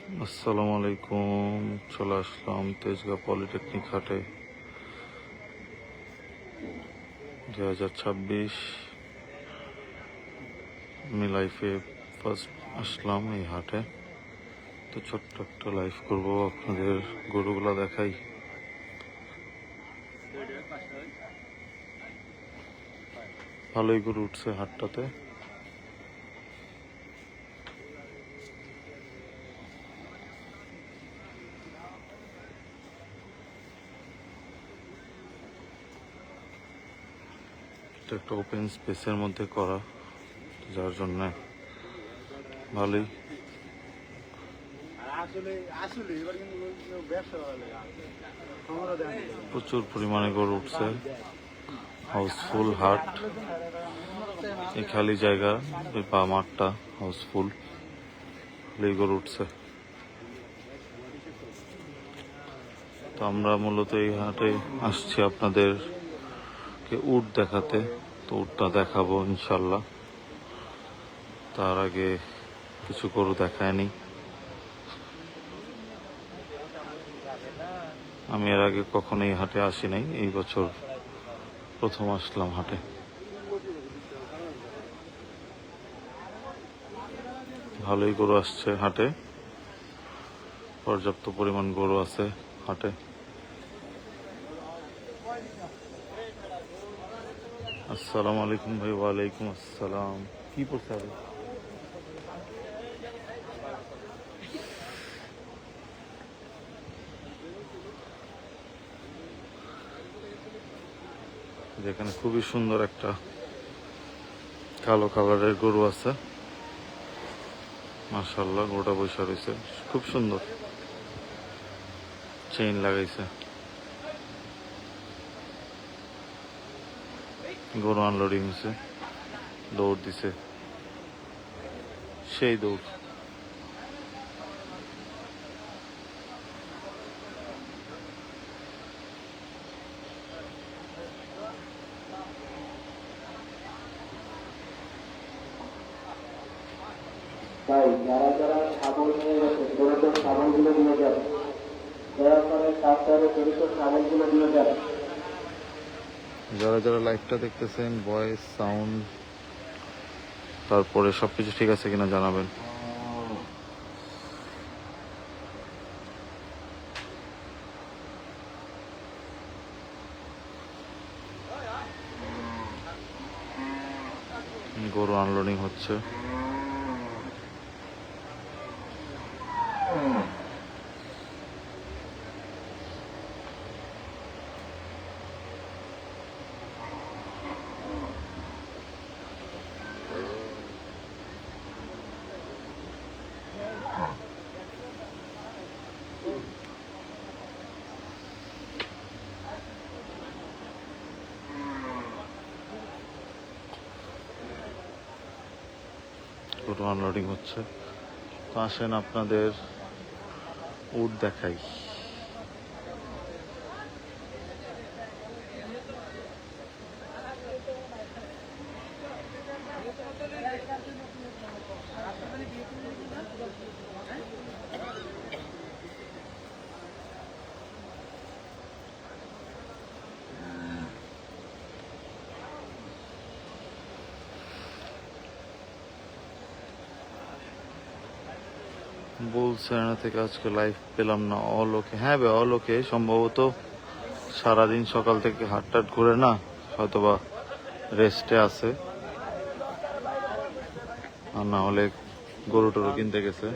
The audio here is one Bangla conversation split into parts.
আসসালামু আলাইকুম। চলে আসলাম তেজগাঁ পলিটেকনিক হাটে। 2026 আমি লাইফে ফার্স্ট আসলাম এই হাটে। তো ছোট্ট একটা লাইভ করবো, আপনাদের গরুগুলা দেখাই। ভালোই গরু উঠছে হাটটাতে। এটা একটা ওপেন স্পেসের মধ্যে করা, যার জন্য ভালোই প্রচুর পরিমাণে গরু উঠছে। হাউসফুল হাট, এই খালি জায়গা বা মাঠটা হাউসফুল, খালি গরু উঠছে। তো আমরা মূলত এই হাটে আসছি আপনাদেরকে উট দেখাতে। তো উটটা দেখাবো ইনশাল্লাহ। তার আগে কিছু গরু দেখায়নি। আমি এর আগে কখনো এই হাটে আসি নাই, এই বছর প্রথম আসলাম হাটে। ভালোই গরু আসছে হাটে, পর্যাপ্ত পরিমাণ গরু আছে হাটে। আসসালামু আলাইকুম ভাই। ওয়ালাইকুম আসসালাম। কি পড়ছে আরে? যেখানে খুবই সুন্দর একটা কালো কালারের গরু আছে। মাশাআল্লাহ, গরুটা বৈশা রয়েছে, খুব সুন্দর, চেইন লাগাইছে। গরু আনলোডিং হয়েছে, দৌড় দিছে, সেই দৌড়। তাই যারা যারা ছাগল নিয়ে গেছেন দ্রুত ছাগলগুলো নিয়ে যান। দয়া করে কাজটারে দ্রুত ছাগলগুলো নিয়ে যান। যারা যারা লাইভটা দেখতেছেন, ভয়েস সাউন্ড তারপরে সবকিছু ঠিক আছে কিনা জানাবেন। গরু আনলোডিং হচ্ছে। গরু আনলোডিং হচ্ছে। তো আসেন আপনাদের উট দেখাই। বলছে না থেকে আজকে লাইভ পেলাম না। অল ওকে? হ্যাঁ ভাই, অল ওকে। সম্ভবত সারাদিন সকাল থেকে হাট টাট ঘুরে না, হয়তোবা রেস্টে আছে, আর না হলে গরু টরু কিনতে গেছে।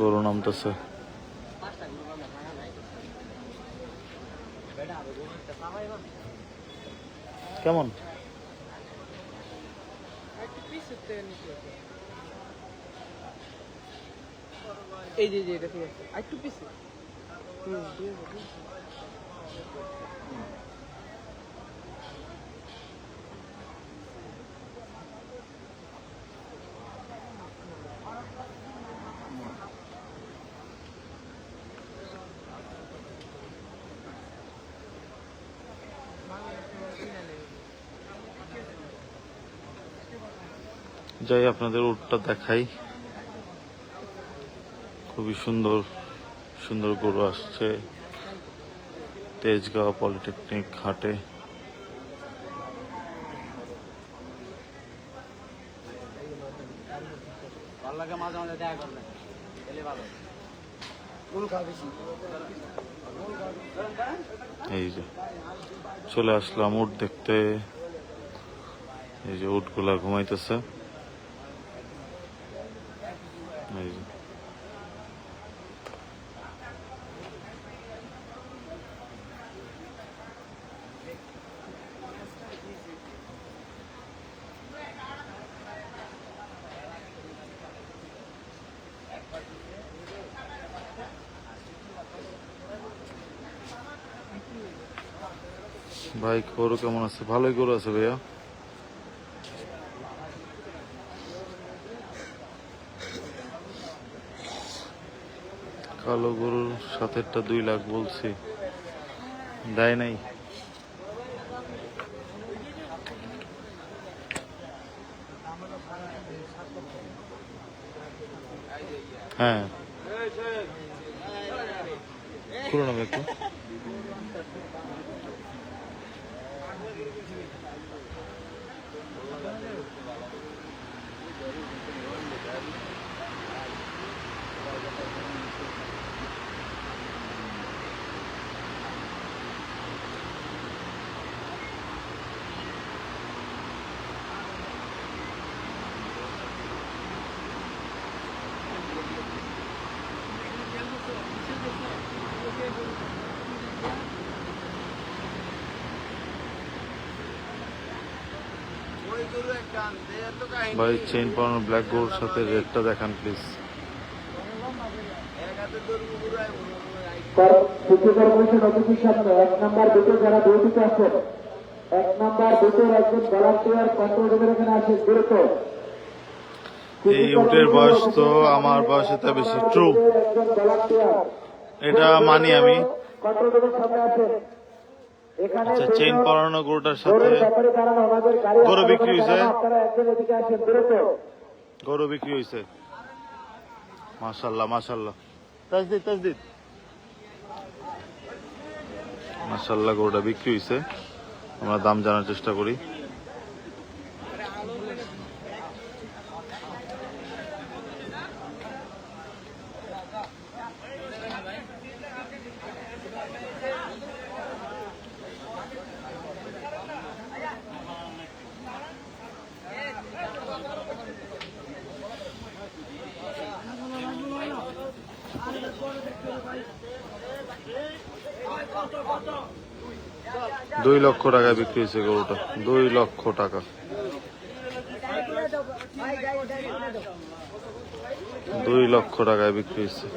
গরু নামতেছে। কেমন? এই যে এটা ঠিক আছে, একটু পিছে। ঠিক আছে। যাই আপনাদের উটটা দেখাই। খুবই সুন্দর সুন্দর গরু আসছে তেজগাঁও পলিটেকনিক হাটে। এই যে চলে আসলাম উট দেখতে। এই যে উটগুলা ঘুমাইতেছে। এই যে ভাই গরু কেমন আছে? ভালোই গরু আছে ভাইয়া। কালো গরুর সাথেরটা 2 লাখ বলছি, দেয় নাই। হ্যাঁ খুলো না একটু। ভাই চেইন পরানো ব্ল্যাক গরুর সাথে রেডটা দেখান প্লিজ। সিটি কর্পোরেশন অফিসের সামনে 1 নম্বর বুথে যারা ডিউটিতে আছেন, 1 নম্বর বুথের একজন ভলান্টিয়ার কন্ট্রোল রুমের এখানে আসেন দ্রুত। এই উটের বয়স তো আমার বয়সে তা বেশি। ট্রু, এটা মানি আমি। কন্ট্রোল রুমের সামনে আছেন। এখানে আচ্ছা, চেইন পরানো গরুটার সাথে গরু বিক্রি হয়েছে। আপনারা একজন এদিকে আসেন দ্রুত। গরু বিক্রি হয়েছে, মাশাল্লাহ মাশাল্লাহ। তাজদিদ মাশাল্লাহ, গরুটা বিক্রি হয়েছে। আমরা দাম জানার চেষ্টা করি। দুই লক্ষ টাকায় বিক্রি হয়েছে গরুটা, 2 লক্ষ টাকা। 2 লক্ষ টাকায় বিক্রি হয়েছে।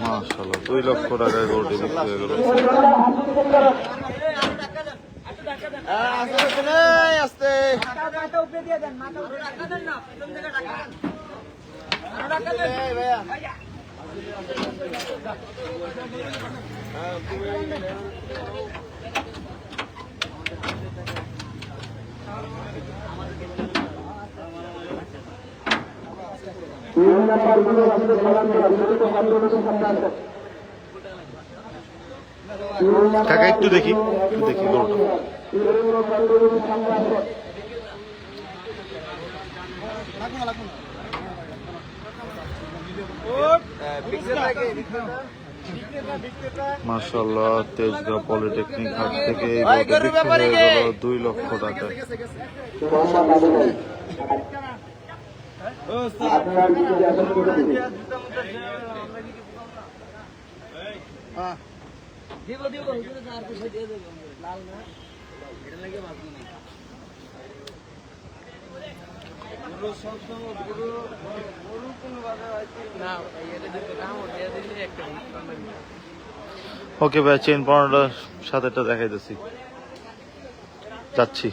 মাশাআল্লাহ 2 লক্ষ টাকায় গরুটি বিক্রি হয়ে গেল। কাকা একটু দেখি গরুটা। মাশাআল্লাহ, তেজগাঁও পলিটেকনিক হাট থেকে এই গরুটা বিক্রি হয়ে গেল 2 লক্ষ টাকা। ওকে ভাই, চেন পনেরোটার সাথেটা দেখাইতেছি, যাচ্ছি।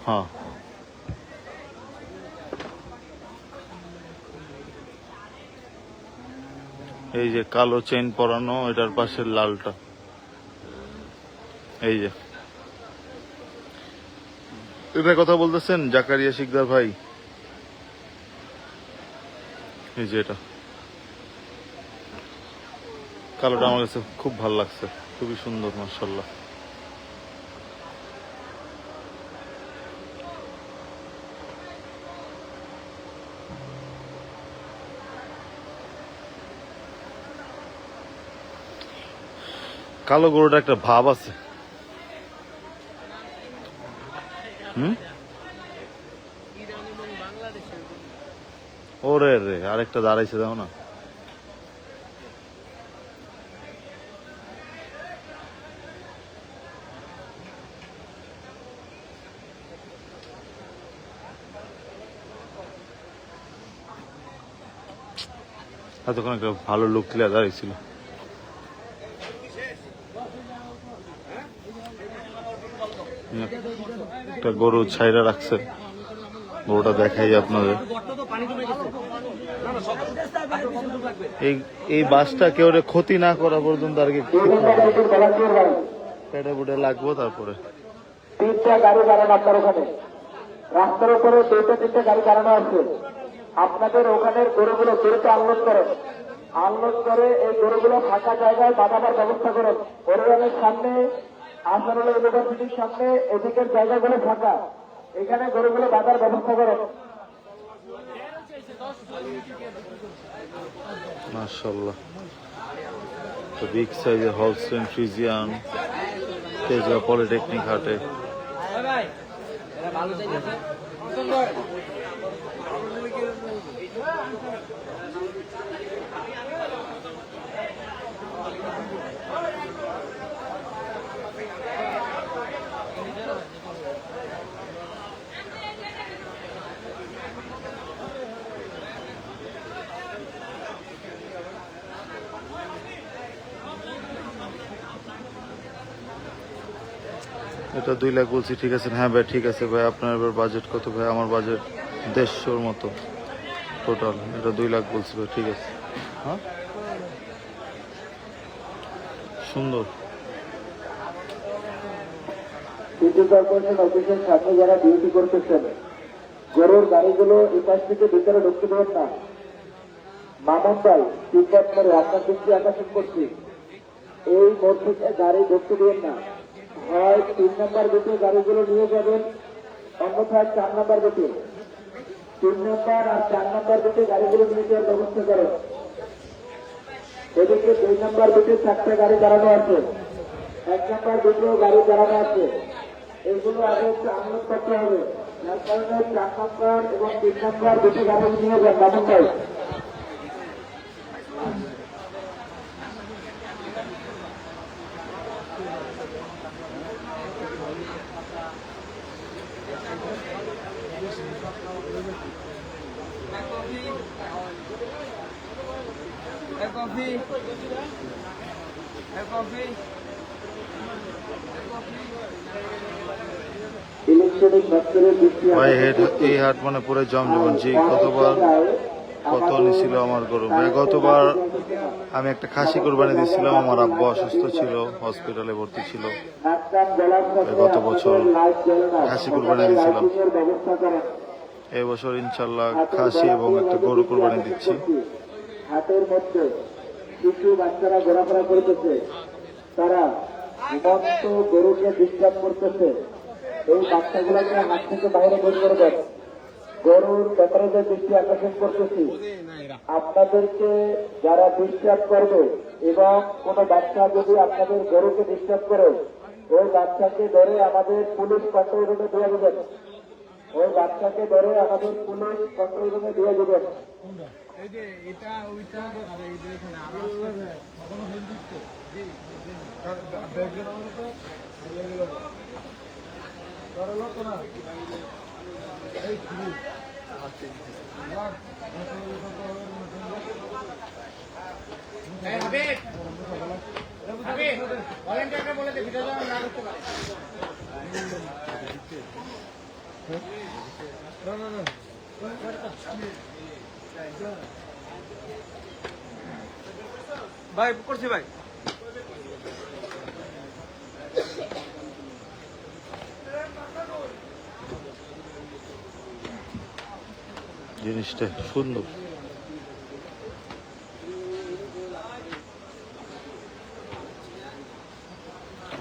হ্যাঁ, এই যে কালো চেন পরানো, এটার পাশে লালটা, এই যে এটা কথা বলতেছেন জাকারিয়া শিকদার ভাই। এই যে এটা কালোটা আমার কাছে খুব ভালো লাগছে, খুবই সুন্দর মাশাআল্লাহ। কালো গরুটা একটা ভাব আছে। ওরে রে, আরেকটা দাঁড়াইছে, দাও না। এতক্ষণ একটা ভালো লুক ক্লিয়ার দাঁড়িয়েছিল। একটা গরু ছাইরা রাখছে, গরুটা দেখাই আপনাদের। এই বাসটা কেউ ক্ষতি না করা পর্যন্ত আর কি পেটে বুটে লাগবো। তারপরে 3টা গাড়ি দাঁড়ানো আপনার ওখানে, রাস্তার উপরে 2-3টা গাড়ি দাঁড়ানো আছে। আপনাদের ওখানের গরুগুলো দ্রুত আনলোড করেন, আনলোড করে এই গরুগুলো ফাঁকা জায়গায় বাঁধাবার ব্যবস্থা করেন। ওরিয়ানের সামনে, আসারুল ইউনিভার্সিটির সামনে এদিকের জায়গাগুলো ফাঁকা, এখানে গরুগুলো বাঁধার ব্যবস্থা করেন। মাশাআল্লাহ, তো বিগ সাইজের হলস্টেইন ফ্রিজিয়ান তেজগাঁও পলিটেকনিক হাটে। এটা 2 লাখ বলছি, ঠিক আছে? হ্যাঁ ভাই, ঠিক আছে ভাই। আপনার এবার বাজেট কত ভাই? আমার বাজেট 150 মতো টোটাল। এটা 2 লাখ বলছি ভাই, ঠিক আছে। হ্যাঁ, সুন্দর। সিটি কর্পোরেশন অফিসের সামনে যারা ডিউটি করতেছেন, গরুর গাড়িগুলো এই পাশ থেকে ভিতরে ঢুকতে দেবেন না। মামুন ভাই, পিকআপ করে আপনার দৃষ্টি আকর্ষণ করছি, এই মোড় থেকে গাড়ি ঢুকতে দেবেন না। হয় 3 নম্বর গেটে গাড়িগুলো নিয়ে যাবেন, অন্যথায় 4 নম্বর গেটে, 3 নম্বর আর 4 নম্বর গেটে গাড়িগুলো নিয়ে যাওয়ার ব্যবস্থা করেন। এদিকে 2 নম্বর গেটে 4টা গাড়ি দাঁড়ানো আছে, 1 নম্বর গেটেও গাড়ি দাঁড়ানো আছে। এগুলো আগে একটু আনলোড করতে হবে, যার কারণে 4 নম্বর এবং 3 নম্বর গেটে গাড়ি নিয়ে যান। মামুন ভাই, ইলেকট্রনিক দপ্তরের দৃষ্টি ভাই এই হাট মানে পুরো জমজমান। জি, কত নিছিল আমার গরু ভাই? গতবার আমি একটা খাসি কোরবানি দিয়েছিলাম, আমার আব্বু অসুস্থ ছিল, হসপিটালে ভর্তি ছিল। গত বছর খাসি কোরবানি দিয়েছিলাম, এই বছর ইনশাল্লাহ খাসি এবং একটা গরু কোরবানি দিচ্ছি। হাটের মধ্যে শিশু বাচ্চারা ঘোরাফেরা করতেছে, তারা ঘুমন্ত গরুকে ডিস্টার্ব করতেছে। এই বাচ্চাগুলোকে হাট থেকে বাইরে বের করে দেন। গরুর ব্যাপারে যে দৃষ্টি আকর্ষণ করতেছি, আপনাদেরকে যারা ডিস্টার্ব করবে এবং কোনো বাচ্চা যদি আপনাদের গরুকে ডিস্টার্ব করে, ওই বাচ্চাকে ধরে আমাদের পুলিশ কন্ট্রোল রুমে দিয়ে দেবেন। ওই বাচ্চাকে ধরে আমাদের পুলিশ কন্ট্রোল রুমে দিয়ে দেবেন। ভাই করছি ভাই। জিনিসটা সুন্দর।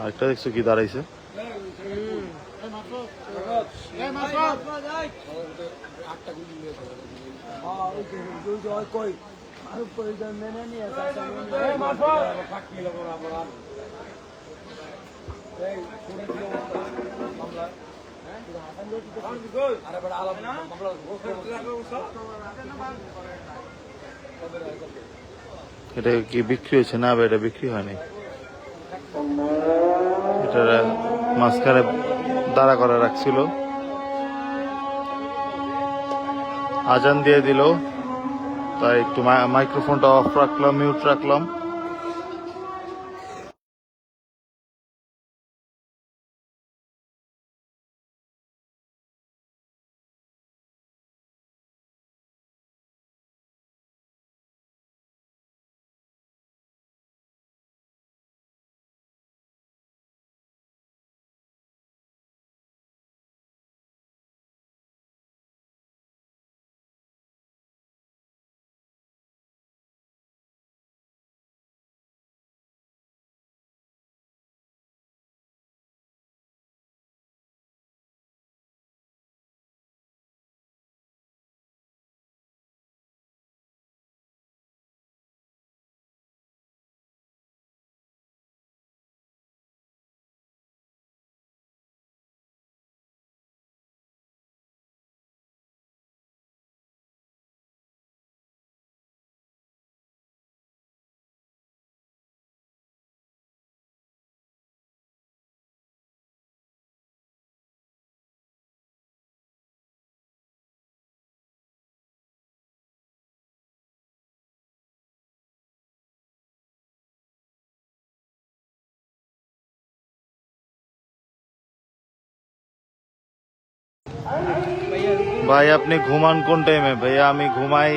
আরেকটা দেখছো কি দাঁড়াইছে? এটা কি বিক্রি হয়েছে? না, এটা বিক্রি হয়নি। এটা মাঝখানে দাঁড়া করে রাখছিল, আজান দিয়ে দিল, তাই একটু মাইক্রোফোনটা অফ রাখলাম, মিউট রাখলাম। ভাই আপনি ঘুমান কোন টাইমে? ভাইয়া আমি ঘুমাই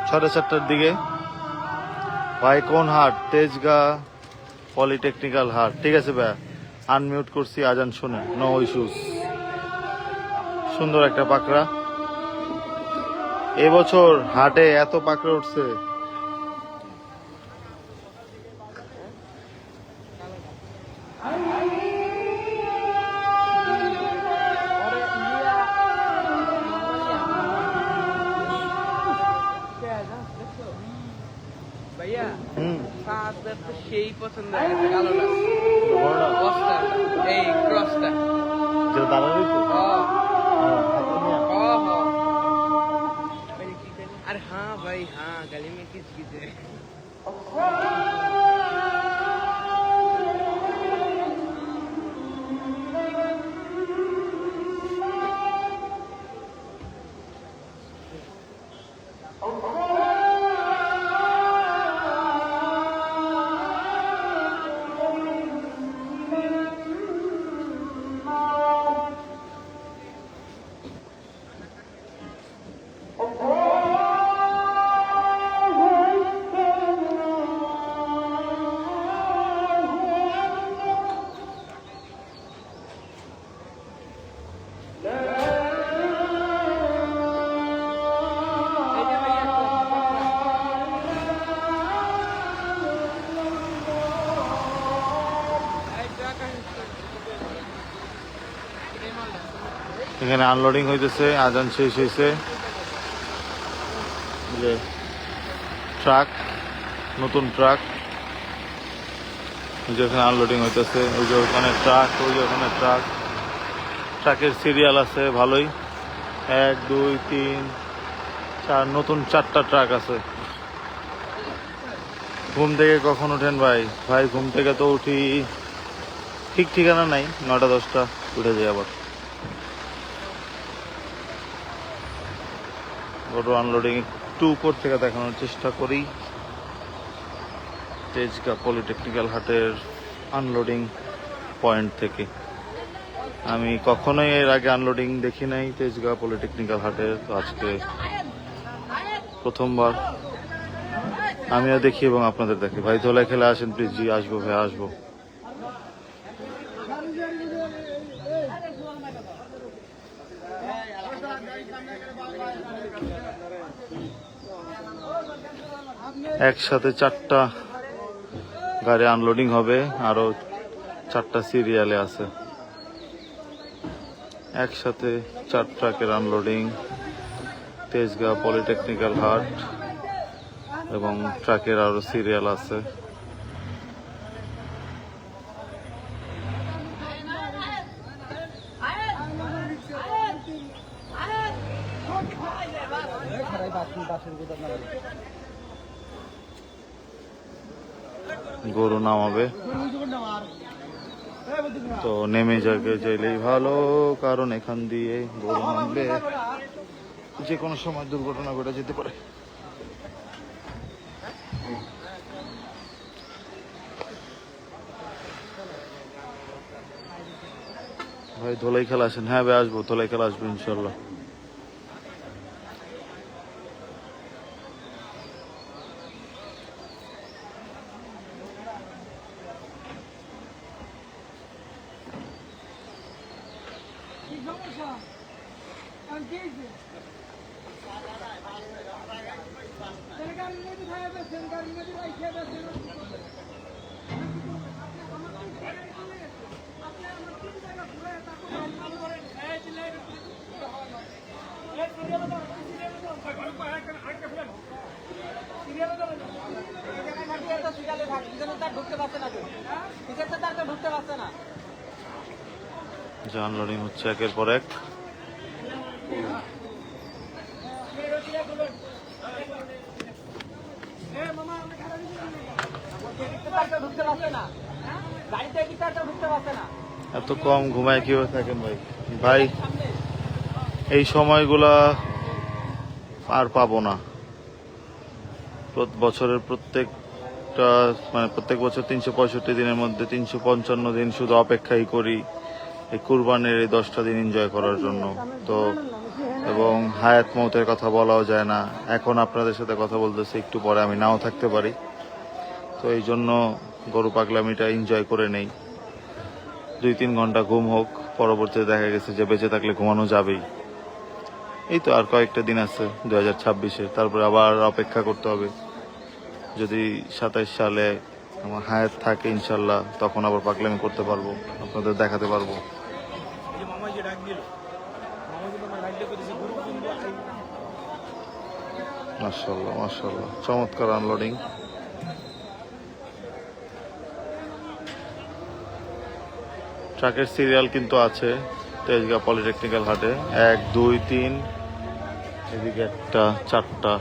4:30টার দিকে। ভাই কোন হাট? তেজগাঁ পলিটেকনিক্যাল হাট। ঠিক আছে ভাইয়া, আনমিউট করছি, আজান শুনে, নো ইস্যুস। সুন্দর একটা পাকড়া। এবছর হাটে এত পাকড়া উঠছে, ভাইয়া হুম। সাদের তো সেই পছন্দ হয়ে গেছে, কালোটা বস্তাটা, এই ক্রসটা। যেটা দাঁড়া রয়েছে। अरे हाँ भाई हाँ, गले में किच किच है। এখানে আনলোডিং হইতেছে, আজান শেষ হয়েছে। যে ট্রাক, নতুন ট্রাক, ওই যে ওখানে আনলোডিং হইতেছে, ওই যে ওখানে ট্রাক, ওই যে ওখানে ট্রাক। ট্রাকের সিরিয়াল আছে ভালোই, 1 2 3 4, নতুন 4টা ট্রাক আছে। ঘুম থেকে কখন ওঠেন ভাই? ভাই ঘুম থেকে তো উঠি, ঠিক ঠিকানা নাই, 9টা 10টা উঠে যায় আবার। গরু আনলোডিং একটু উপর থেকে দেখানোর চেষ্টা করি। তেজগাঁ পলিটেকনিক্যাল হাটের আনলোডিং পয়েন্ট থেকে। আমি কখনোই এর আগে আনলোডিং দেখি নাই তেজগাঁ পলিটেকনিক্যাল হাটের, তো আজকে প্রথমবার আমিও দেখি এবং আপনাদের দেখি। ভাই ধোলাই খেলে আসেন প্লিজ। জি আসবো ভাই, আসবো। একসাথে 4টা গাড়ি আনলোডিং হবে, আরো 4টা সিরিয়ালে আছে। একসাথে 4 ট্রাকের আনলোডিং তেজগাঁ পলিটেকনিক্যাল হাট, এবং ট্রাকের আরো সিরিয়াল আছে। গরু নামাবে তো নেমে যাবে চাইলেই ভালো, কারণ এখান দিয়ে গরু নামবে যে কোনো সময় দুর্ঘটনা ঘটে যেতে পারে। ভাই ধোলাই খেলা আসেন। হ্যাঁ ভাই আসবো, ধোলাই খেলা আসবো ইনশাল্লাহ। যে আনলোডিং হচ্ছে একের পর এক। এত কম ঘুমায় কিভাবে থাকেন ভাই? ভাই এই সময়গুলা আর পাবো না। বছরের প্রত্যেকটা প্রত্যেক বছর 365 দিনের মধ্যে 355 দিন শুধু অপেক্ষাই করি এই কুরবানির এই 10টা দিন এনজয় করার জন্য। তো এবং হায়াত মৌতের কথা বলাও যায় না। এখন আপনাদের সাথে কথা বলতেছি, একটু পরে আমি নাও থাকতে পারি। তো এই জন্য গরু পাগলামিটা এনজয় করে নেই। 2-3 ঘন্টা ঘুম হোক, পরবর্তীতে দেখা গেছে যে বেঁচে থাকলে ঘুমানো যাবেই। এই তো আর কয়েকটা দিন আছে 2026-এ, তারপরে আবার অপেক্ষা করতে হবে। যদি 27 সালে আমার হায়াত থাকে ইনশাল্লাহ, তখন আবার পাগলামি করতে পারবো, আপনাদের দেখাতে পারবো। মাশাআল্লাহ মাশাআল্লাহ, চমৎকার আনলোডিং। ট্রাকের সিরিয়াল কিন্তু আছে তেজগাঁ পলিটেকনিক্যাল হাটে, 1 2 3, এদিকে একটা 4টা।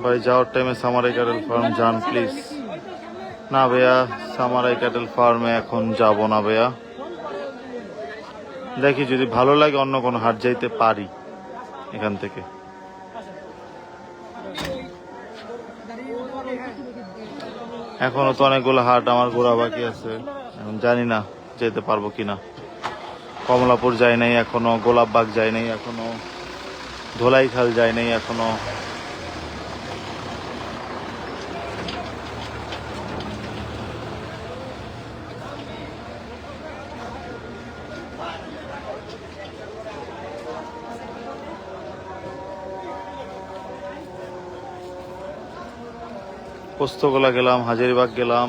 ভাই যাওয়ার টাইমে সামারাই ক্যাটেল ফার্ম যান প্লিজ। না ভাইয়া, সামারাই ক্যাটেল ফার্মে এখন যাব না ভাইয়া। দেখি যদি ভালো লাগে অন্য কোনো হাট যাইতে পারি এখান থেকে। এখনো তো অনেকগুলো হাট আমার ঘোরা বাকি আছে, এখন জানি না যেতে পারবো কিনা। কমলাপুর যাই নাই এখনো, গোলাপবাগ যাই নাই এখনো, ধোলাইখাল যাই নাই এখনো। পোস্তগোলা গেলাম, হাজারীবাগ গেলাম।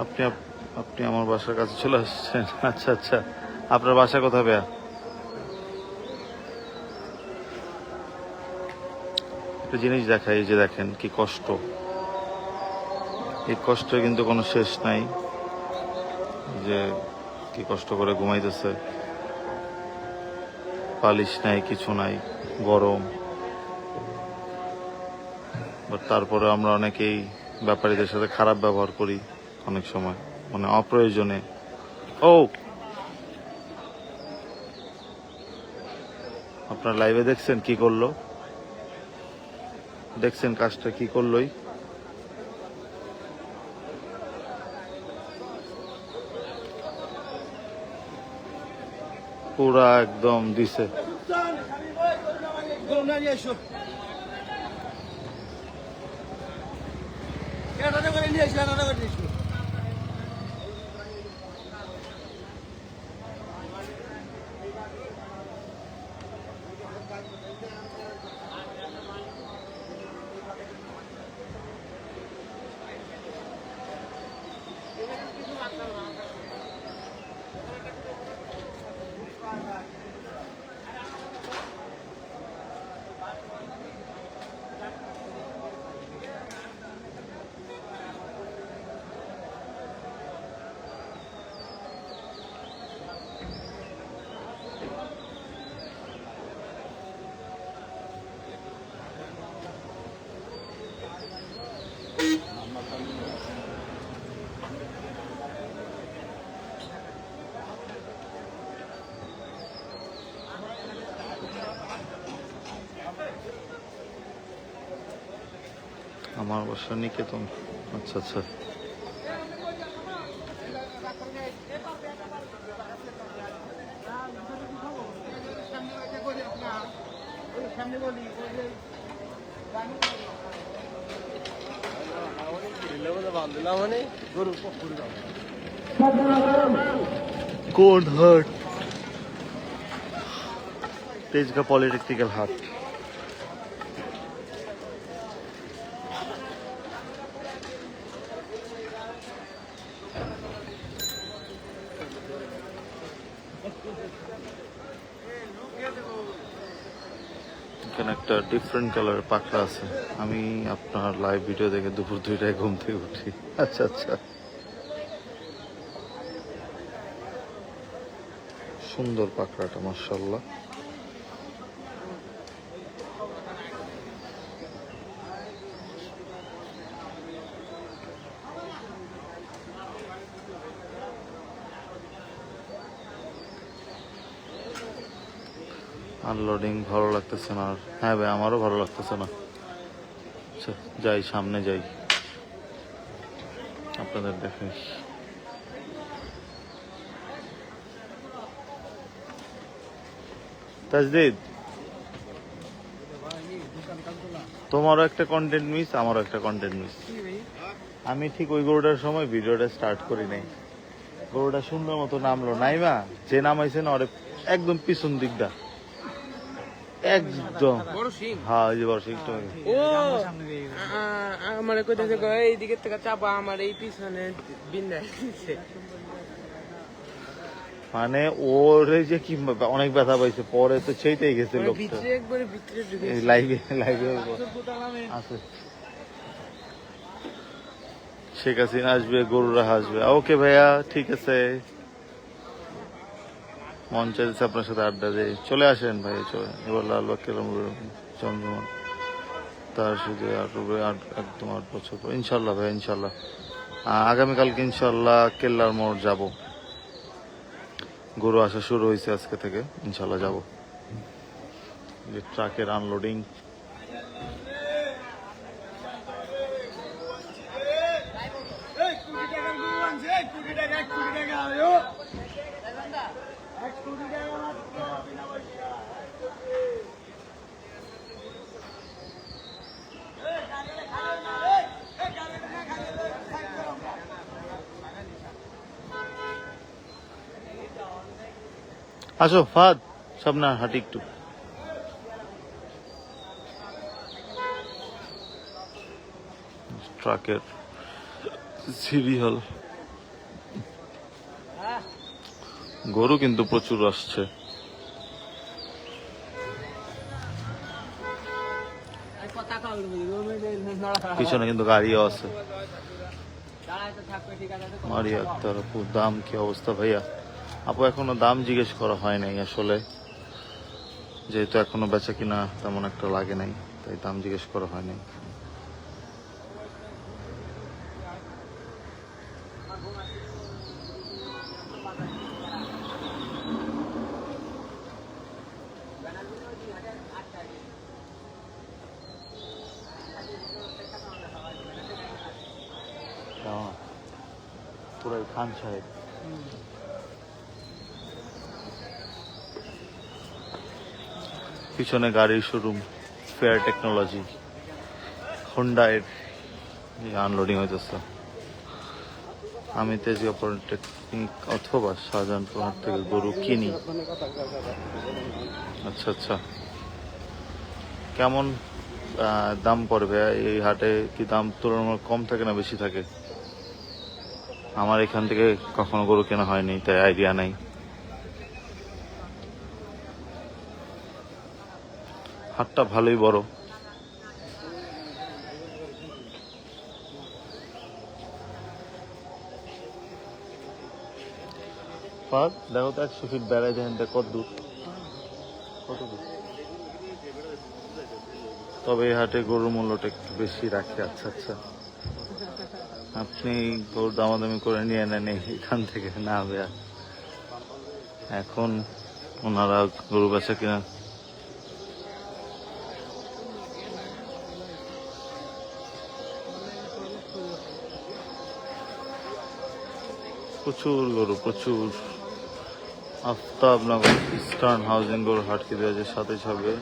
আপনি আপনি আমার বাসার কাছে চলে আসছেন? আচ্ছা আচ্ছা, আপনার বাসা কোথায় ভাইয়া? একটা জিনিস দেখাই, এই যে দেখেন কি কষ্ট, এই কষ্টের কিন্তু কোনো শেষ নাই। যে কি কষ্ট করে ঘুমাইতেছে, পালিশ নাই, কিছু নাই, গরম। বাট তারপরে আমরা অনেকেই ব্যাপারীদের সাথে খারাপ ব্যবহার করি অনেক সময়, মানে অপ্রয়োজনে। ও, আপনার লাইভে দেখছেন কি করলো? দেখছেন কাজটা কি করলোই? পুরা একদম দিছে। আমার বাসা নিকেতন। আচ্ছা আচ্ছা, কোন হাট? তেজগাঁ পলিটেকনিক্যাল হাট। এখানে একটা ডিফারেন্ট কালার পাখরা আছে। আমি আপনার লাইভ ভিডিও দেখে দুপুর 2টায় ঘুম থেকে উঠি। আচ্ছা আচ্ছা, সুন্দর পাখরাটা, মাশাআল্লাহ। আনলোডিং ভালো লাগতেছে না আর। হ্যাঁ ভাই, আমারও ভালো লাগতেছে না। আচ্ছা, যাই সামনে যাই, আপনাদের দেখে। তাজদিদ, তোমারও একটা কন্টেন্ট মিস, আমারও একটা কন্টেন্ট মিস। আমি ঠিক ওই গরুটার সময় ভিডিওটা স্টার্ট করি নাই। গরুটা সুন্দর মতো নামলো, নাইমা যে নামাইছে না ওরে একদম পিছন দিকটা, একদম। হ্যাঁ, ওই যে বড় সিংটা। ও আমার কইতাছে এই দিকে থেকে চাপা আমার এই পিছনে বিন্দায় দিছে। মানে ওরে যে কি অনেক ব্যথা পাইছে, পরে তো সেইটাই গেছে লোকটা। ভিতরে একবারে ভিতরে ঢুকে লাইভে লাইভে আছে। শেখ হাসিনা আসবে, গরুরা হাসবে। ওকে ভাইয়া, ঠিক আছে, মন চাইছে আপনার সাথে আড্ডা দেয়, চলে আসেন ভাই। চলে এবার লালবাগ কেলাম জমজমান, তার শুধু একদম 8 বছর পর ইনশাল্লাহ ভাই, ইনশাল্লাহ। আগামীকালকে ইনশাল্লাহ কেল্লার মোড় যাব। গরু আসা শুরু হয়েছে আজকে থেকে, ইনশাল্লাহ যাব। যে ট্রাকের আনলোডিং, আসো ফাদ, সামনে হাঁটি একটু। ট্রাকের সিরিয়াল। গরু কিন্তু প্রচুর আসছে। পিছনে কিন্তু গাড়িও আছে। মারিয়া আক্তার আপু, দাম কি অবস্থা ভাইয়া? আপু এখনো দাম জিজ্ঞেস করা হয় নাই আসলে, যেহেতু এখনো বেচা কিনা তেমন একটা লাগে নাই, তাই দাম জিজ্ঞেস করা হয় নাই। পুরো খান সাহেব। পিছনে গাড়ির শোরুম, ফেয়ার টেকনোলজি, হোন্ডা এর আনলোডিং হইতেছে। আমি তেজগাঁ পলিটেকনিক অথবা শাহজাহানপুর হাট থেকে গরু কিনি। আচ্ছা আচ্ছা, কেমন দাম পড়বে এই হাটে? কি দাম তুলনামূলক কম থাকে না বেশি থাকে? আমার এখান থেকে কখনো গরু কেনা হয়নি, তাই আইডিয়া নাই। হাটটা ভালোই বড়। দেখো তো 100 ফিট বেড়াই দেখেন কত দূর, কত দূর। তবে এই হাটে গরুর মূল্যটা একটু বেশি রাখে। আচ্ছা আচ্ছা, আপনি গরুর দামাদামি করে নিয়ে নেন এখান থেকে না ভাইয়া? এখন ওনারা গরু বেচা কিনা প্রচুর গরু, প্রচুর। আফতাবনগর ইস্টার্ন হাউজিং গরুর হাট কি 2027 হবে,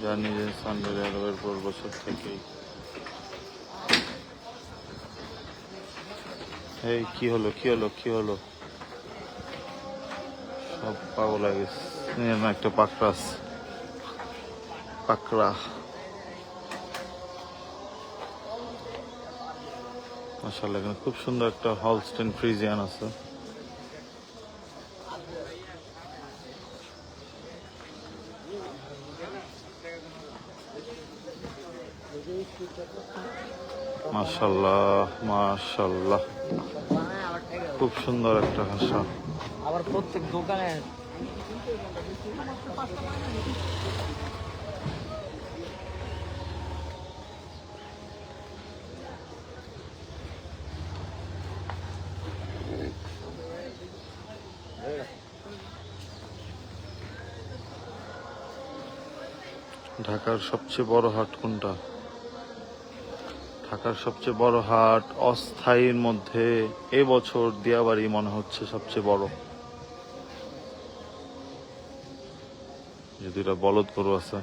যা নিজের সানডে এর পর বছর থেকেই। এই কি হলো, কি হলো, কি হলো? সব পাগল হয়ে গেছে। একটা পাকড়া আছে, পাকড়া। মাশাআল্লাহ, এখানে খুব সুন্দর একটা হলস্টেইন ফ্রিজিয়ান আছে। মাশাআল্লাহ মাশাআল্লাহ, খুব সুন্দর একটা হাসা। আবার প্রত্যেক দোকানে ঢাকার সবচেয়ে বড় হাট কোনটা? ঢাকার সবচেয়ে বড় হাট অস্থায়ীর মধ্যে এবছর দিয়াবাড়ি মনে হচ্ছে সবচেয়ে বড়। যে দুইটা বলদ গরু আছে।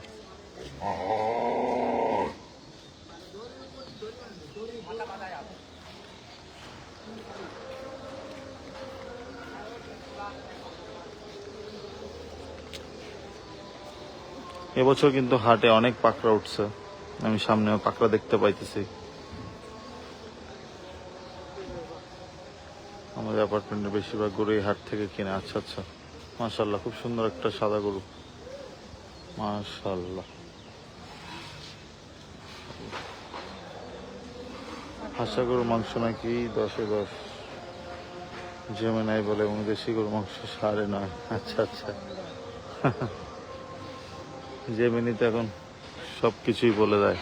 এবছর কিন্তু হাটে অনেক পাকড়া উঠছে, আমি সামনে পাকড়া দেখতে পাইতেছি। আমাদের অ্যাপার্টমেন্টের বেশিরভাগ গরু এই হাট থেকে কিনে। আচ্ছা আচ্ছা, মাশাআল্লাহ, খুব সুন্দর একটা সাদা গরু, মাশাআল্লাহ। হাসা গরুর মাংস নাকি 10-এ 10, জেমে নাই বলে, এবং দেশি গরুর মাংস 9.5। আচ্ছা আচ্ছা, জেমিনি তো এখন সবকিছুই বলে দেয়।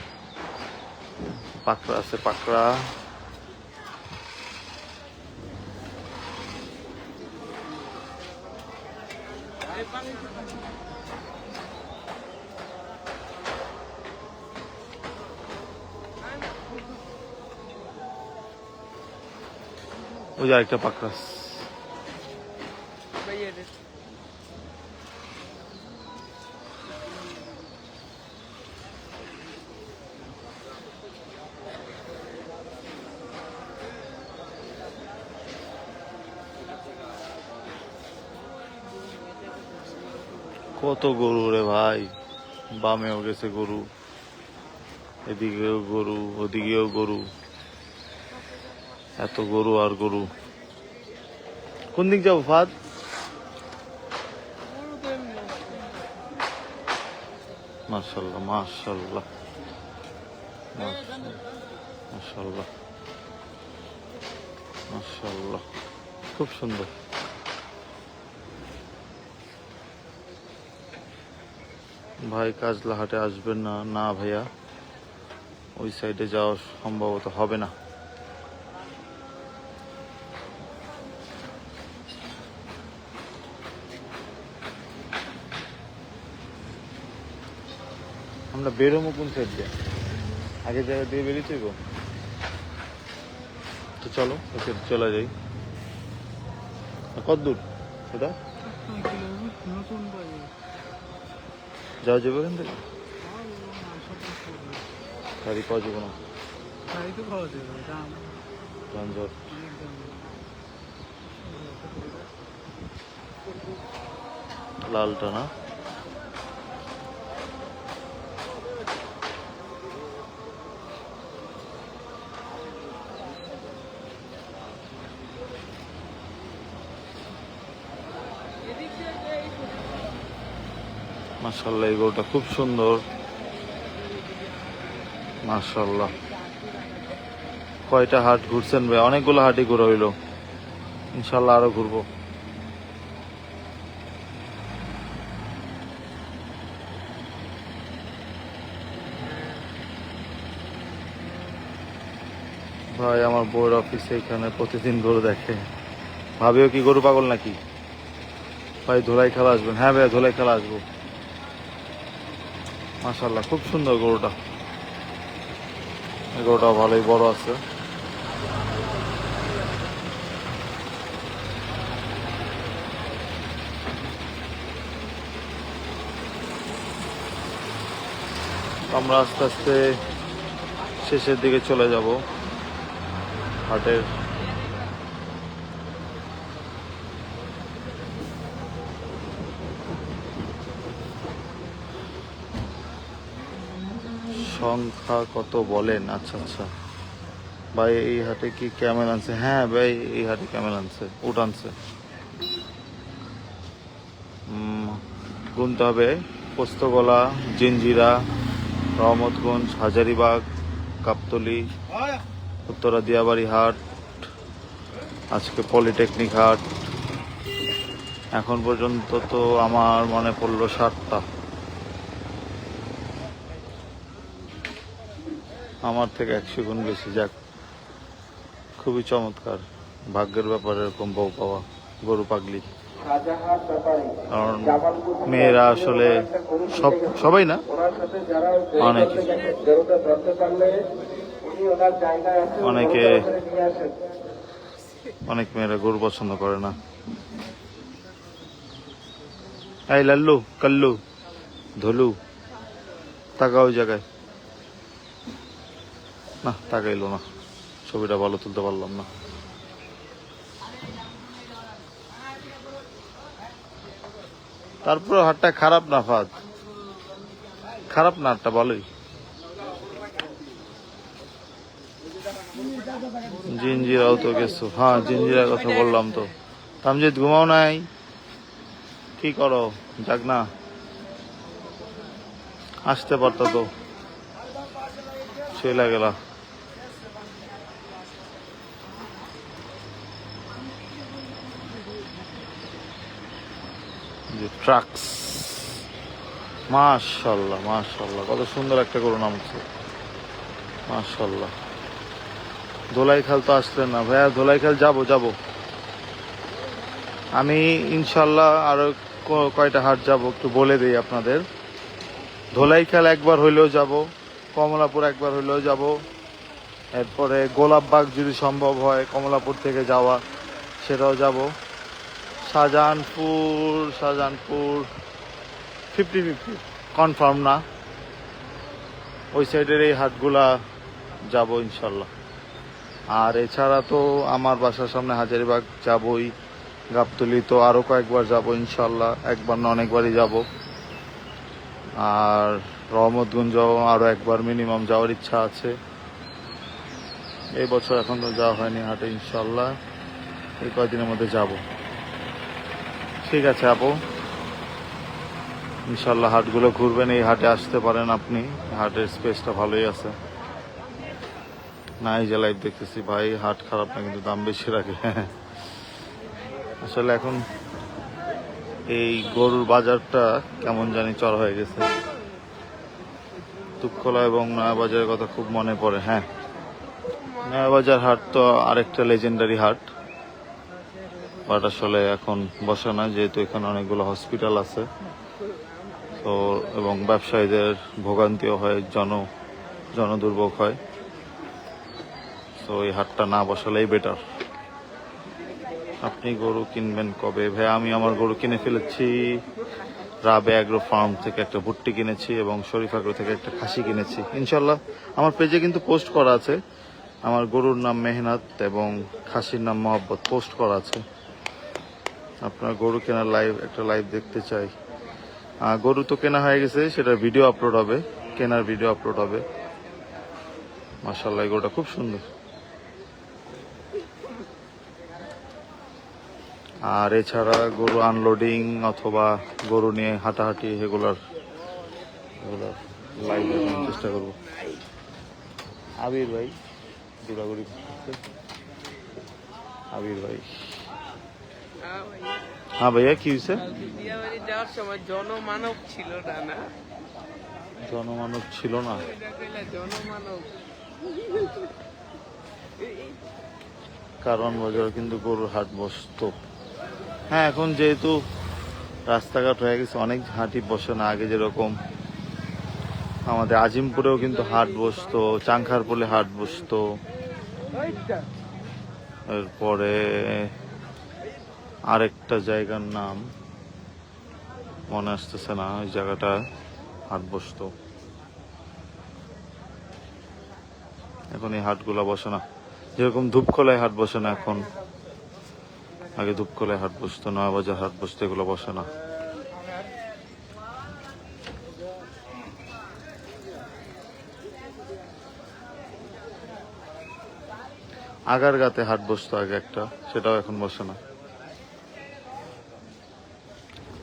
পাকড়া আছে, পাকড়া। ওই যে আরেকটা পাকড়া। কত গরু রে ভাই, বামেও গেছে গরু, এদিকেও গরু, ওদিকেও গরু, এত গরু আর গরু। কোন দিক যাবো ফাদ? মাশাল্লাহ মাশাল্লাহ মাশাল্লাহ মাশাল্লাহ, খুব সুন্দর। ভাই কাজলা হাটে আসবেন না? না ভাইয়া, ওই সাইডে যাওয়া সম্ভবত হবে না। আমরা বেরোবো কোন সাইড দিয়ে? আগে জায়গা দিয়ে বেরিয়েছি গো, তো চলো ওই সাইড চলে যাই। কত দূর সেটা যাওয়া যাবে এখান থেকে? গাড়ি পাওয়া যাবে না, যানজট। লালটা না? মাশাআল্লাহ, এই গরুটা খুব সুন্দর। মাশাআল্লাহ। কয়টা হাট ঘুরছেন ভাই? অনেকগুলো হাটই ঘোরা হইলো, ইনশাল্লাহ আরো ঘুরবো। ভাই আমার বউয়ের অফিসে এখানে প্রতিদিন গরু দেখে। ভাবিও কি গরু পাগল নাকি? ভাই ধোলাই খেলা আসবেন? হ্যাঁ ভাই ধোলাই খেলা আসবো। মাশাআল্লাহ, খুব সুন্দর গরুটা। এই গরুটা ভালোই বড় আছে। আমরা আস্তে আস্তে শেষের দিকে চলে যাব হাটের। সংখ্যা কত বলেন? আচ্ছা আচ্ছা ভাই, এই হাটে কি ক্যামেল আনছে? হ্যাঁ ভাই, এই হাটে ক্যামেল আনছে, উট আনছে। গুনতে হবে। পোস্তগোলা, জিঞ্জিরা, রহমতগঞ্জ, হাজারিবাগ, গাবতলী, উত্তরা দিয়াবাড়ি হাট, আজকে পলিটেকনিক হাট। এখন পর্যন্ত তো আমার মনে পড়লো 7টা। আমার থেকে 100 গুণ বেশি। যাক, খুবই চমৎকার, ভাগ্যের ব্যাপারে এরকম বউ পাওয়া, গরু পাগলি। কারণ মেয়েরা আসলে সবাই না, অনেক মেয়েরা গরু পছন্দ করে না। এই লাল্লু কাল্লু ধলু, তাকাও ওই জায়গায়। না তাকাইলো না, ছবিটা ভালো তুলতে পারলাম না। তারপর হাটটা খারাপ না ফাদ, খারাপ না, হাটটা ভালোই। জিঞ্জিরাও তো গেছো? হ্যাঁ জিঞ্জিরার কথা বললাম তো। তামজিদ ঘুমাও নাই? কি করো? যাক না, আসতে পারতো তো, চলে গেলা। ট্রাক্স, মাশাআল্লাহ মাশাআল্লাহ, কত সুন্দর একটা গরু নামছে, মাশাআল্লাহ। ধোলাইখাল তো আসলেন না ভাইয়া? ধোলাইখাল যাব। আমি ইনশাল্লাহ আরো কয়টা হাট যাব একটু বলে দিই আপনাদের। ধোলাইখাল একবার হইলেও যাব, কমলাপুর একবার হইলেও যাব, এরপরে গোলাপবাগ যদি সম্ভব হয় কমলাপুর থেকে যাওয়া, সেটাও যাব। শাহজাহানপুর 50-50 কনফার্ম না। ওই সাইডের এই হাটগুলা যাব ইনশাল্লাহ। আর এছাড়া তো আমার বাসার সামনে হাজারিবাগ যাবই, গাবতলী তো আরো কয়েকবার যাব ইনশাল্লাহ, একবার না অনেকবারই যাব। আর রহমতগঞ্জও আরো একবার মিনিমাম যাওয়ার ইচ্ছা আছে। এই বছর এখন তো যাওয়া হয়নি হাটে, ইনশাল্লাহ এই কয়েকদিনের মধ্যে যাব। ঠিক আছে আপু, ইনশাল্লাহ হাটগুলো ঘুরবেন, এই হাটে আসতে পারেন আপনি, হাটের স্পেসটা ভালোই আছে। না এই যে লাইভ দেখতেছি ভাই, হাট খারাপ না কিন্তু দাম বেশি রাখে। আসলে এখন এই গরুর বাজারটা কেমন জানি চড়া হয়ে গেছে। তুপখোলা এবং নয়াবাজারের কথা খুব মনে পড়ে। হ্যাঁ, নয়াবাজার হাট তো আরেকটা লেজেন্ডারি হাট, বাট আসলে এখন বসে না, যেহেতু এখানে অনেকগুলো হসপিটাল আছে তো, এবং ব্যবসায়ীদের ভোগান্তিও হয়, জনদুর্ভোগ হয়। তো এই হাটটা না বসালেই বেটার। আপনি গরু কিনবেন কবে? ভাই আমি আমার গরু কিনে ফেলেছি। রাবে অ্যাগ্রো ফার্ম থেকে একটা ভুট্টি কিনেছি এবং শরীফ অ্যাগ্রো থেকে একটা খাসি কিনেছি। ইনশাল্লাহ আমার পেজে কিন্তু পোস্ট করা আছে, আমার গরুর নাম মেহনাত এবং খাসির নাম মহব্বত, পোস্ট করা আছে। আপনার গরু কেনার একটা লাইভ দেখতে চাই। গরু তো কেনা হয়ে গেছে, সেটার ভিডিও আপলোড হবে, কেনার ভিডিও আপলোড হবে। মাশাআল্লাহ এই গরুটা খুব সুন্দর। আর এছাড়া গরু আনলোডিং অথবা গরু নিয়ে হাঁটাহাঁটি এগুলার লাইভ দেখানোর চেষ্টা করবো। আবির ভাই ঘোরাঘুরি করতেছে। আবির ভাই, হ্যাঁ ভাইয়া কি হয়েছে? বিয়াবাড়ি যাওয়ার সময় জনমানব ছিল না? জনমানব ছিল না? জনমানব কারণ বাজার কিন্তু গরুর হাট বসতো। হ্যাঁ এখন যেহেতু রাস্তাঘাট হয়ে গেছে, অনেক হাটই বসে না আগে যেরকম। আমাদের আজিমপুরেও কিন্তু হাট বসতো, চাংখারপুলে হাট বসতো, এরপরে আরেকটা জায়গার নাম মনে আসতেছে না, ওই জায়গাটা হাট বসতো। এখন এই হাটগুলা বসে না, যেরকম ধূপখোলায় হাট বসে না এখন, আগে ধূপখোলায় হাট বসতো, নয়াবাজার হাট বসতো, এগুলো বসে না। আগারগাতে হাট বসতো আগে একটা, সেটাও এখন বসে না।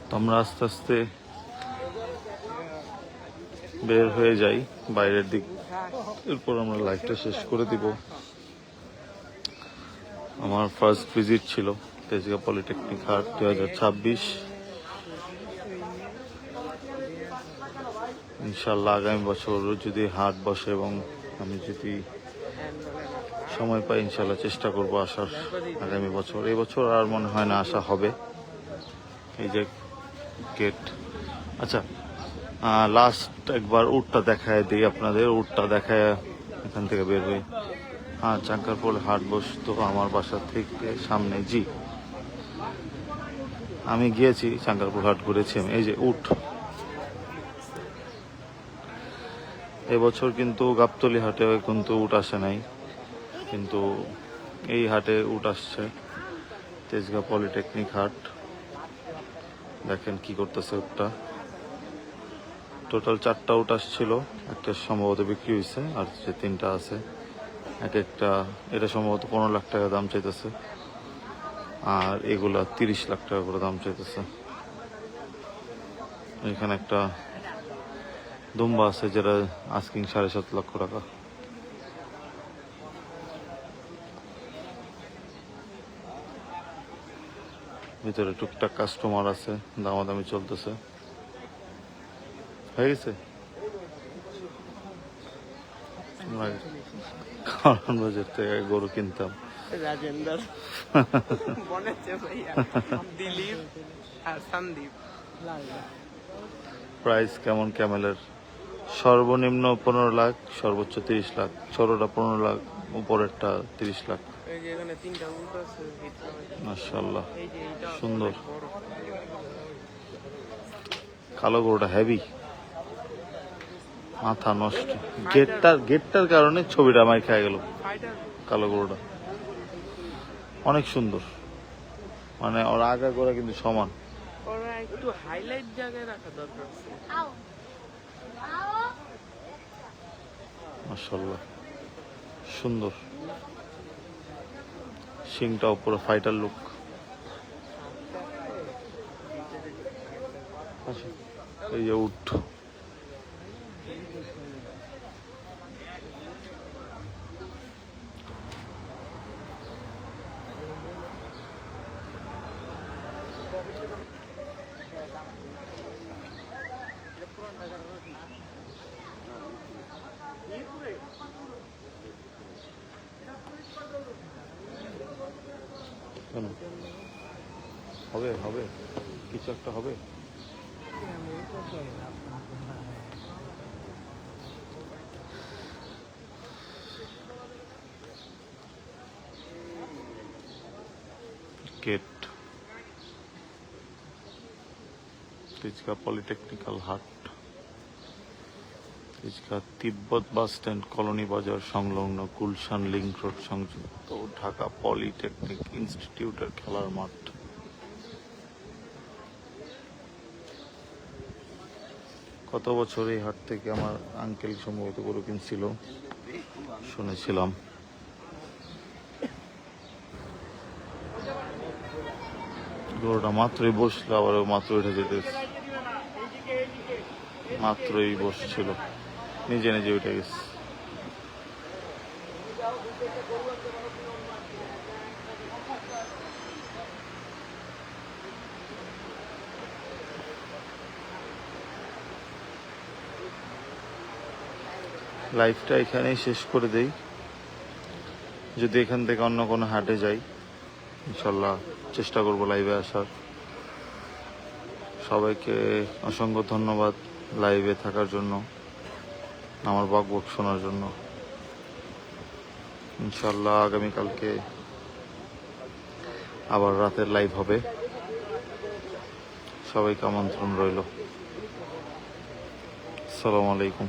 তো আমরা আস্তে আস্তে বের হয়ে যাই বাইরের দিক, এরপর আমরা লাইভটা শেষ করে দিব। আমার ফার্স্ট ভিজিট ছিল তেজগাঁ পলিটেকনিক হাট 2026। ইনশাল্লাহ আগামী বছর যদি হাট বসে এবং আমি যদি সময় পাই ইনশাল্লাহ চেষ্টা করব আসার আগামী বছর। এই বছর আর মনে হয় না আসা হবে। এই যে গেট, আচ্ছা লাস্ট একবার উটটা দেখায় দিই আপনাদের, উটটা দেখায় এখান থেকে বের হই। হ্যাঁ, চাঙ্কারপুর হাট বসতো আমার বাসা থেকে সামনে। জি আমি গিয়েছি চাঙ্কারপুর হাট, ঘুরেছি আমি। এই যে উট, এবছর কিন্তু গাবতলী হাটে কিন্তু উট আসে নাই, কিন্তু এই হাটে উট আসছে। তেজগাঁ পলিটেকনিক হাট, দেখেন কি করতেছে উটটা। টোটাল 4টা উট আসছিল, একটা সম্ভবত বিক্রি হয়েছে, আর যে 3টা আছে এক একটা, এটা সম্ভবত 15 লাখ টাকা দাম চাইতেছে, আর এগুলা 30 লাখ টাকা করে দাম চাইতেছে। এখানে একটা দুম্বা আছে যেটা আস্কিং 7.5 লক্ষ টাকা। ভিতরে টুকটাক কাস্টমার আছে, দামাদামি চলতেছে। হয়ে গেছে কারণ বাজার থেকে গরু কিনতাম। রাজেন্দ্র বনেছে ভাইয়া, দিলীপ আর সন্দীপ। প্রাইস কেমন ক্যামেলের? সর্বনিম্ন 15 লাখ, সর্বোচ্চ 30 লাখ, ছোটটা 15 লাখ, উপরেরটা 30 লাখ। এই যে এখানে 3টা উট আছে, মাশাআল্লাহ এই যে এইটা সুন্দর। বড়। কালো গরুটা হেভি, মাথা নষ্ট। গেটটার কারণে ছবিটা আমায় খেয়ে গেল। ফাইটার কালো গরুটা অনেক সুন্দর, মানে ওর আগা গোড়া কিন্তু সমান। ওরা একটু হাইলাইট জায়গায় রাখা দরকার। মাশাআল্লাহ, সুন্দর। শিংটাও পুরো ফাইটার লুক। এই যে উট, কেন হবে হবে কিছু একটা হবে। গেট, তিজকা পলিটেকনিক্যাল হাট, তিজকা তিব্বত বাস স্ট্যান্ড, কলোনি বাজার সংলগ্ন গুলশান লিংক রোড সংযুক্ত ঢাকা পলিটেকনিক ইনস্টিটিউটের খেলার মাঠ। কত বছর এই হাট থেকে আমার আঙ্কেল সম্ভবত গরু কিনছিল, শুনেছিলাম। গরুটা মাত্রই বসলো, আবার মাত্র উঠে যেতে, মাত্রই বসছিল, নিজে নিজে উঠে গেছে। লাইফটা এখানেই শেষ করে দেই। যদি এখান থেকে অন্য কোনো হাটে যাই, ইনশাল্লাহ চেষ্টা করব লাইভে আসার। সবাইকে অসংখ্য ধন্যবাদ লাইভে থাকার জন্য, আমার বকবক শোনার জন্য। ইনশাল্লাহ আগামীকালকে আবার রাতের লাইভ হবে, সবাইকে আমন্ত্রণ রইল। আসসালামু আলাইকুম।